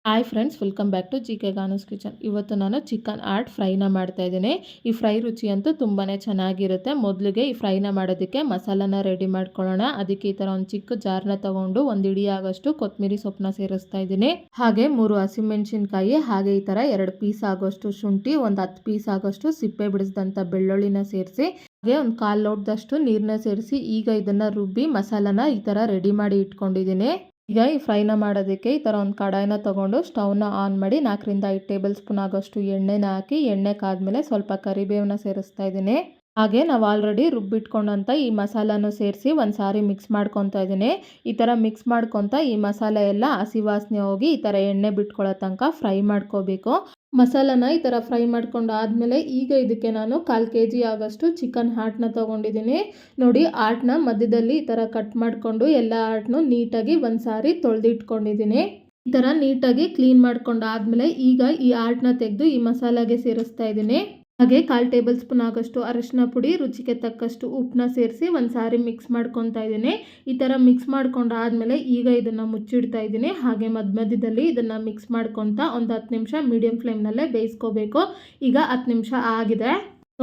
Hi friends, welcome back to GK Ganu's kitchen. ಇವತ್ತು ನಾನು chicken art ಫ್ರೈನ ಮಾಡ್ತಾ ಇದ್ದೀನಿ. ಈ ಫ್ರೈ ರುಚಿ ಅಂತೂ ತುಂಬಾ ಚೆನ್ನಾಗಿರುತ್ತೆ. ಮೊದಲಿಗೆ ಈ ಫ್ರೈನ ಮಾಡೋದಕ್ಕೆ ಮಸಾಲಾನ ರೆಡಿ ಮಾಡ್ಕೊಳ್ಳೋಣ. ಅದಕ್ಕೆ ಈ ಥರ ಒಂದು ಚಿಕ್ಕ ಜಾರ್ನ ತಗೊಂಡು ಒಂದು ಇಡೀ ಆಗೋಷ್ಟು ಕೊತ್ತಂಬರಿ ಸೊಪ್ಪನ್ನ ಸೇರಿಸ್ತಾ ಇದ್ದೀನಿ. ಹಾಗೆ 3 ಹಸಿಮೆಣಸಿನ್ಕಾಯಿ, ಹಾಗೆ ಈ ಥರ 2 ಪೀಸ್ ಆಗೋಷ್ಟು ಶುಂಠಿ, ಒಂದು 10 ಪೀಸ್ ಆಗೋಷ್ಟು ಸಿಪ್ಪೆ ಬಿಡಿಸಿದಂಥ ಬೆಳ್ಳುಳ್ಳಿನ ಸೇರಿಸಿ, ಹಾಗೆ ಒಂದು 1/4 ಲೋಟದಷ್ಟು ನೀರನ್ನ ಸೇರಿಸಿ ಈಗ ಇದನ್ನು ರುಬ್ಬಿ ಮಸಾಲಾನ ಈ ಥರ ರೆಡಿ ಮಾಡಿ ಇಟ್ಕೊಂಡಿದ್ದೀನಿ. ಈಗ ಈ ಫ್ರೈನ ಮಾಡೋದಕ್ಕೆ ಈ ಥರ ಒಂದು ಕಡಾಯಿನ ತೊಗೊಂಡು ಸ್ಟವ್ನ ಆನ್ ಮಾಡಿ 4ರಿಂದ 5 ಟೇಬಲ್ ಸ್ಪೂನ್ ಆಗೋಷ್ಟು ಎಣ್ಣೆನ ಹಾಕಿ, ಎಣ್ಣೆ ಕಾದ್ಮೇಲೆ ಸ್ವಲ್ಪ ಕರಿಬೇವನ್ನ ಸೇರಿಸ್ತಾ ಇದ್ದೀನಿ. ಹಾಗೆ ನಾವು ಆಲ್ರೆಡಿ ರುಬ್ಬಿಟ್ಕೊಂಡಂಥ ಈ ಮಸಾಲಾನು ಸೇರಿಸಿ ಒಂದು ಸಾರಿ ಮಿಕ್ಸ್ ಮಾಡ್ಕೊತಾ ಇದ್ದೀನಿ. ಈ ಥರ ಮಿಕ್ಸ್ ಮಾಡ್ಕೊತ ಈ ಮಸಾಲೆ ಎಲ್ಲ ಹಸಿ ವಾಸನೆ ಹೋಗಿ ಈ ಥರ ಎಣ್ಣೆ ಬಿಟ್ಕೊಳ್ಳೋ ತನಕ ಫ್ರೈ ಮಾಡ್ಕೋಬೇಕು. ಮಸಾಲಾನ ಈ ಥರ ಫ್ರೈ ಮಾಡ್ಕೊಂಡು ಆದಮೇಲೆ ಈಗ ಇದಕ್ಕೆ ನಾನು 1/4 kg ಆಗೋಷ್ಟು ಚಿಕನ್ ಹಾರ್ಟ್ನ ತೊಗೊಂಡಿದ್ದೀನಿ. ನೋಡಿ, ಹಾರ್ಟ್ನ ಮಧ್ಯದಲ್ಲಿ ಈ ಥರ ಕಟ್ ಮಾಡಿಕೊಂಡು ಎಲ್ಲ ಹಾರ್ಟ್ನು ನೀಟಾಗಿ ಒಂದು ಸಾರಿ ತೊಳೆದಿಟ್ಕೊಂಡಿದ್ದೀನಿ. ಈ ಥರ ನೀಟಾಗಿ ಕ್ಲೀನ್ ಮಾಡ್ಕೊಂಡು ಆದಮೇಲೆ ಈಗ ಈ ಹಾರ್ಟ್ನ ತೆಗೆದು ಈ ಮಸಾಲಾಗೆ ಸೇರಿಸ್ತಾ ಇದ್ದೀನಿ. ಹಾಗೆ 1/4 ಟೇಬಲ್ ಸ್ಪೂನ್ ಆಗೋಷ್ಟು ಅರಿಶಿನ ಪುಡಿ, ರುಚಿಗೆ ತಕ್ಕಷ್ಟು ಉಪ್ಪನ್ನ ಸೇರಿಸಿ ಒಂದು ಸಾರಿ ಮಿಕ್ಸ್ ಮಾಡ್ಕೊತಾ ಇದ್ದೀನಿ. ಈ ಥರ ಮಿಕ್ಸ್ ಮಾಡ್ಕೊಂಡು ಆದಮೇಲೆ ಈಗ ಇದನ್ನು ಮುಚ್ಚಿಡ್ತಾ ಇದ್ದೀನಿ. ಹಾಗೆ ಮಧ್ಯದಲ್ಲಿ ಇದನ್ನು ಮಿಕ್ಸ್ ಮಾಡ್ಕೊತಾ ಒಂದು 10 ನಿಮಿಷ ಮೀಡಿಯಂ ಫ್ಲೇಮ್ನಲ್ಲೇ ಬೇಯಿಸ್ಕೋಬೇಕು. ಈಗ 10 ನಿಮಿಷ ಆಗಿದೆ.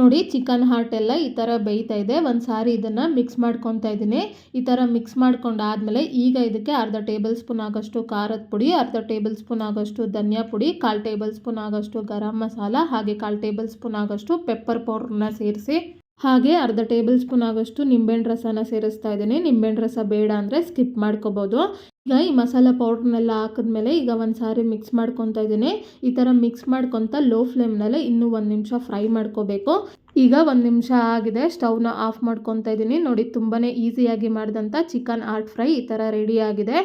ನೋಡಿ, ಚಿಕನ್ ಹಾರ್ಟ್ ಎಲ್ಲ ಈ ಥರ ಬೇಯ್ತಾ ಇದೆ. ಒಂದು ಸಾರಿ ಇದನ್ನು ಮಿಕ್ಸ್ ಮಾಡ್ಕೊತಾ ಇದ್ದೀನಿ. ಈ ಥರ ಮಿಕ್ಸ್ ಮಾಡ್ಕೊಂಡು ಆದಮೇಲೆ ಈಗ ಇದಕ್ಕೆ ಅರ್ಧ ಟೇಬಲ್ ಸ್ಪೂನ್ ಆಗೋಷ್ಟು ಖಾರದ ಪುಡಿ, ಅರ್ಧ ಟೇಬಲ್ ಸ್ಪೂನ್ ಆಗೋಷ್ಟು ಧನಿಯಾ ಪುಡಿ, 1/4 ಟೇಬಲ್ ಸ್ಪೂನ್ ಆಗೋಷ್ಟು ಗರಂ ಮಸಾಲ, ಹಾಗೆ 1/4 ಟೇಬಲ್ ಸ್ಪೂನ್ ಆಗೋಷ್ಟು ಪೆಪ್ಪರ್ ಪೌಡ್ರನ್ನ ಸೇರಿಸಿ, ಹಾಗೆ ಅರ್ಧ ಟೇಬಲ್ ಸ್ಪೂನ್ ಆಗೋಷ್ಟು ನಿಂಬೆಹಣ್ಣು ರಸನ ಸೇರಿಸ್ತಾ ಇದ್ದೀನಿ. ನಿಂಬೆಹಣ್ಣು ರಸ ಬೇಡ ಅಂದರೆ ಸ್ಕಿಪ್ ಮಾಡ್ಕೋಬೋದು. ಈಗ ಈ ಮಸಾಲ ಪೌಡ್ರನ್ನೆಲ್ಲ ಹಾಕಿದ್ಮೇಲೆ ಈಗ ಒಂದು ಸಾರಿ ಮಿಕ್ಸ್ ಮಾಡ್ಕೊತಾ ಇದ್ದೀನಿ. ಈ ಥರ ಮಿಕ್ಸ್ ಮಾಡ್ಕೊತಾ ಲೋ ಫ್ಲೇಮ್ನಲ್ಲೇ ಇನ್ನೂ 1 ನಿಮಿಷ ಫ್ರೈ ಮಾಡ್ಕೋಬೇಕು. ಈಗ 1 ನಿಮಿಷ ಆಗಿದೆ. ಸ್ಟವ್ನ ಆಫ್ ಮಾಡ್ಕೊತಾ ಇದ್ದೀನಿ. ನೋಡಿ, ತುಂಬಾ ಈಸಿಯಾಗಿ ಮಾಡಿದಂಥ ಚಿಕನ್ ಹಾರ್ಟ್ ಫ್ರೈ ಈ ಥರ ರೆಡಿ ಆಗಿದೆ.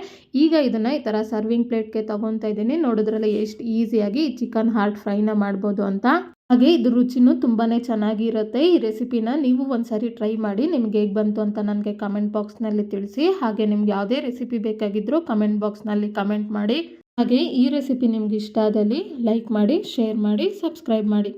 ಈಗ ಇದನ್ನು ಈ ಥರ ಸರ್ವಿಂಗ್ ಪ್ಲೇಟ್ಗೆ ತೊಗೊತಾ ಇದ್ದೀನಿ. ನೋಡಿದ್ರಲ್ಲ ಎಷ್ಟು ಈಸಿಯಾಗಿ ಚಿಕನ್ ಹಾರ್ಟ್ ಫ್ರೈನ ಮಾಡ್ಬೋದು ಅಂತ. ಹಾಗೆ ಇದು ರುಚಿನೂ ತುಂಬಾ ಚೆನ್ನಾಗಿರುತ್ತೆ. ಈ ರೆಸಿಪಿನ ನೀವು ಒಂದು ಸಾರಿ ಟ್ರೈ ಮಾಡಿ. ನಿಮ್ಗೆ ಹೇಗೆ ಬಂತು ಅಂತ ನನಗೆ ಕಮೆಂಟ್ ಬಾಕ್ಸ್ನಲ್ಲಿ ತಿಳಿಸಿ. ಹಾಗೆ ನಿಮ್ಗೆ ಯಾವುದೇ ರೆಸಿಪಿ ಬೇಕಾಗಿದ್ದರೂ ಕಮೆಂಟ್ ಬಾಕ್ಸ್ನಲ್ಲಿ ಕಮೆಂಟ್ ಮಾಡಿ. ಹಾಗೆ ಈ ರೆಸಿಪಿ ನಿಮ್ಗೆ ಇಷ್ಟ ಆದಲ್ಲಿ ಲೈಕ್ ಮಾಡಿ, ಶೇರ್ ಮಾಡಿ, ಸಬ್ಸ್ಕ್ರೈಬ್ ಮಾಡಿ.